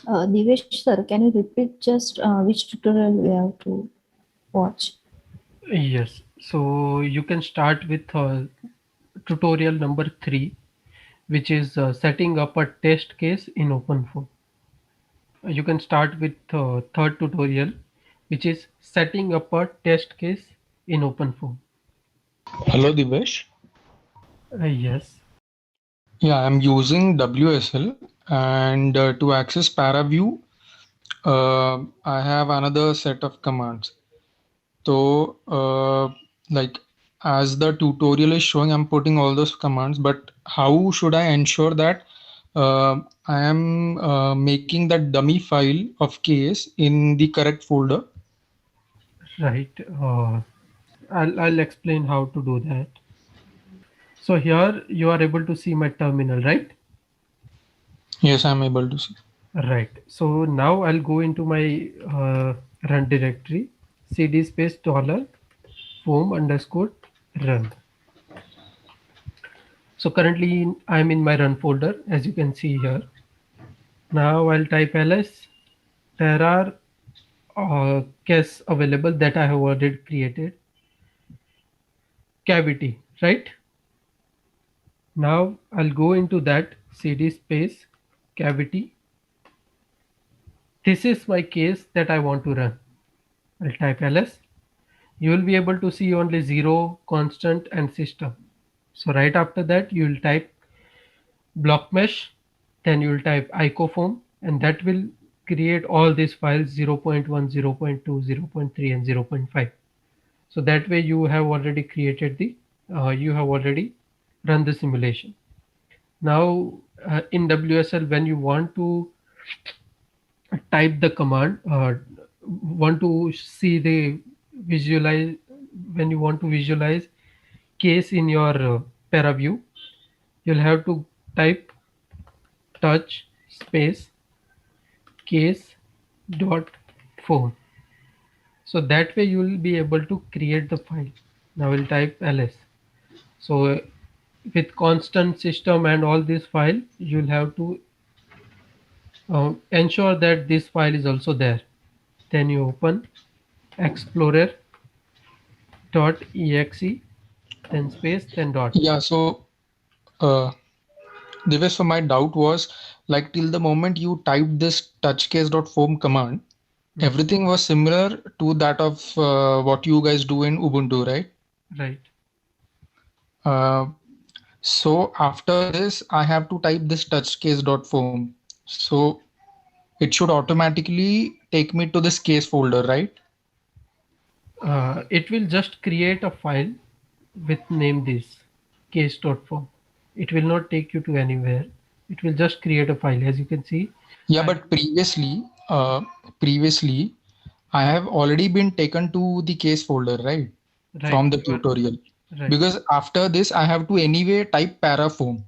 Divesh sir, can you repeat just which tutorial we have to watch? Yes, so you can start with tutorial number 3, which is setting up a test case in OpenFOAM. You can start with third tutorial, which is setting up a test case in OpenFOAM. Hello, Divesh. Yes, Yeah, I'm using WSL, and to access ParaView, I have another set of commands. So, like as the tutorial is showing, I'm putting all those commands, but how should I ensure that I am making that dummy file of case in the correct folder? right. I'll explain how to do that. So here you are able to see my terminal, right? Yes, I'm able to see. Right. So now I'll go into my run directory, cd space dollar foam underscore run. So currently I'm in my run folder, as you can see here. Now I'll type ls. There are caches available that I have already created. Cavity, right? Now I'll go into that cd space cavity. This is my case that I want to run. I'll type ls. You will be able to see only 0, constant and system. So right after that you will type block mesh, then you will type icofoam, and that will create all these files 0.1, 0.2, 0.3 and 0.5. So that way you have already created the you have already run the simulation. Now in WSL, when you want to type the command, want to see the visualize when you want to visualize case in your ParaView, you'll have to type touch space case dot foam. So that way you will be able to create the file. Now we'll type ls. So with constant system and all this file, you'll have to ensure that this file is also there. Then you open explorer dot exe, then space, then dot. Yeah, so uh, Divesh, so my doubt was like till the moment you typed this touchcase.foam command, Hmm. everything was similar to that of what you guys do in Ubuntu, right? Right. Uh, so after this, I have to type this touchcase.foam. So it should automatically take me to this case folder, right? It will just create a file with name this case.form. It will not take you to anywhere. It will just create a file. As you can see, Yeah, I but previously, I have already been taken to the case folder, right? right. From the You are tutorial. right. Because after this, I have to anyway type parafoam.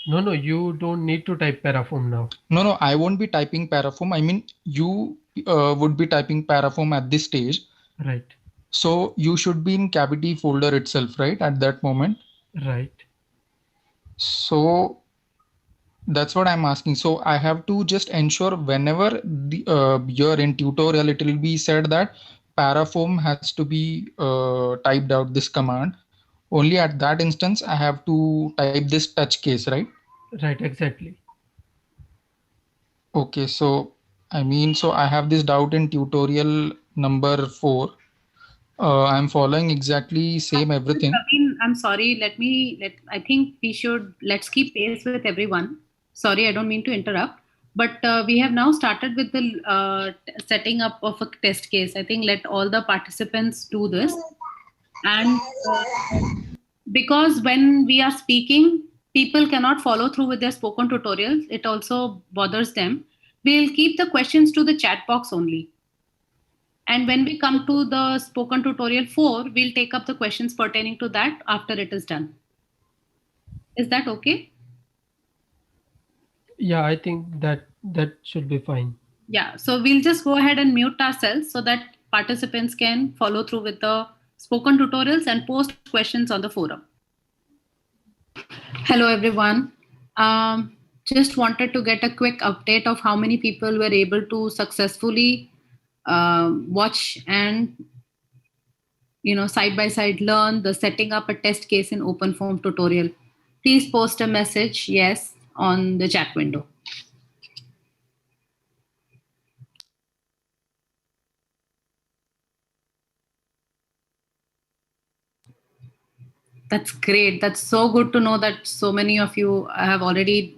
No, no, you don't need to type Parafoam now. No, no, I won't be typing parafoam. I mean, you would be typing parafoam at this stage. Right. So you should be in cavity folder itself, right? At that moment. Right. So that's what I'm asking. So I have to just ensure whenever you're in tutorial, it will be said that parafoam has to be typed out this command. Only at that instance, I have to type this touch case, right? Right. Exactly. Okay, so I mean, so I have this doubt in tutorial number 4. I'm following exactly same everything. Praveen, I'm sorry. I think let's keep pace with everyone. Sorry, I don't mean to interrupt. But we have now started with the setting up of a test case. I think let all the participants do this. And because when we are speaking, people cannot follow through with their spoken tutorials, it also bothers them. We'll keep the questions to the chat box only. And when we come to the spoken tutorial 4, we'll take up the questions pertaining to that after it is done. Is that okay? Yeah, I think that should be fine. Yeah. So we'll just go ahead and mute ourselves so that participants can follow through with the spoken tutorials and post questions on the forum. Hello, everyone. just wanted to get a quick update of how many people were able to successfully watch and side by side learn the setting up a test case in OpenFOAM tutorial. Please post a message yes on the chat window. That's great. That's so good to know that so many of you have already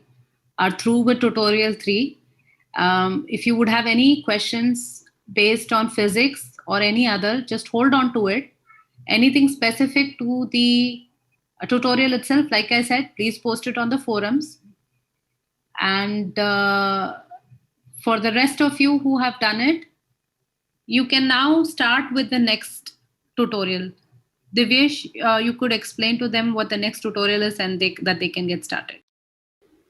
are through with tutorial 3. If you would have any questions based on physics or any other, just hold on to it. Anything specific to the tutorial itself, like I said, please post it on the forums. And for the rest of you who have done it, you can now start with the next tutorial. Divyesh, you could explain to them what the next tutorial is and that they can get started.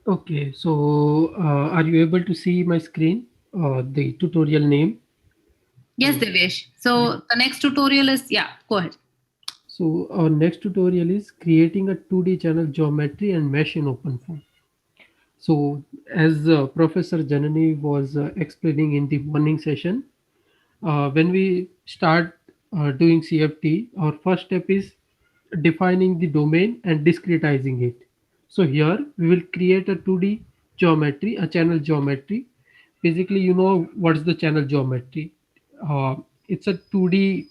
Okay, so are you able to see my screen, the tutorial name? Yes, Divyesh. So the next tutorial is, go ahead. So our next tutorial is creating a 2D channel geometry and mesh in OpenFOAM. So as Professor Janani was explaining in the morning session, when we start doing CFT, our first step is defining the domain and discretizing it. So here we will create a 2D geometry, a channel geometry. Basically, you know what's the channel geometry. It's a 2D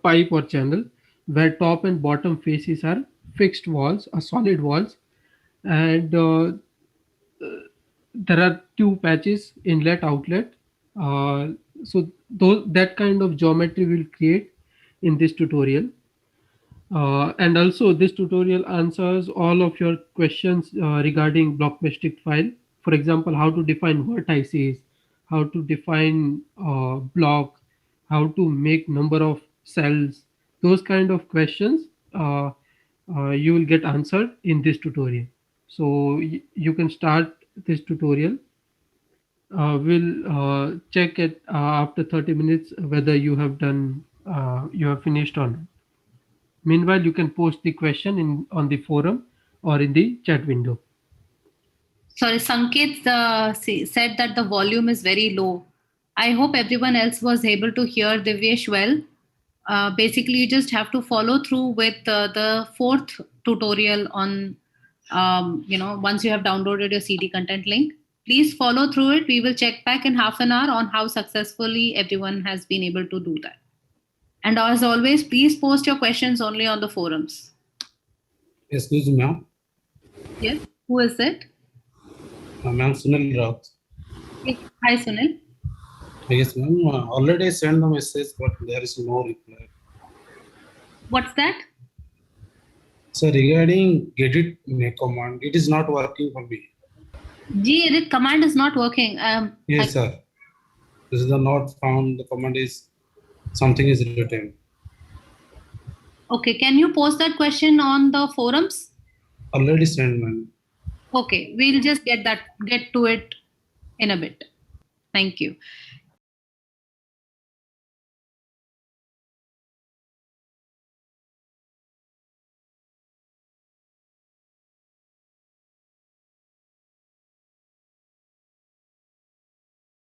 pipe or channel where top and bottom faces are fixed walls, solid walls, and there are two patches, inlet, outlet. So that kind of geometry we'll create in this tutorial. And also this tutorial answers all of your questions regarding blockmetric file. For example, how to define vertices, how to define block, how to make number of cells. Those kind of questions you will get answered in this tutorial. So you can start this tutorial. We'll check it after 30 minutes whether you have done, you have finished or not. Meanwhile, you can post the question on the forum or in the chat window. Sorry, Sanket said that the volume is very low. I hope everyone else was able to hear Divyesh well. Basically, you just have to follow through with the 4th tutorial on, once you have downloaded your CD content link. Please follow through it. We will check back in half an hour on how successfully everyone has been able to do that. And as always, please post your questions only on the forums. Excuse me, ma'am. Yes, who is it? Ma'am, Sunil Raut. Yes. Hi, Sunil. Yes, ma'am. Already sent the message, but there is no reply. What's that? So regarding gedit command, it is not working for me. gedit command is not working. Yes, sir. This is the not found. The command is something is written. Okay, can you post that question on the forums? Already sent, ma'am. Okay, we'll just get to it in a bit. Thank you.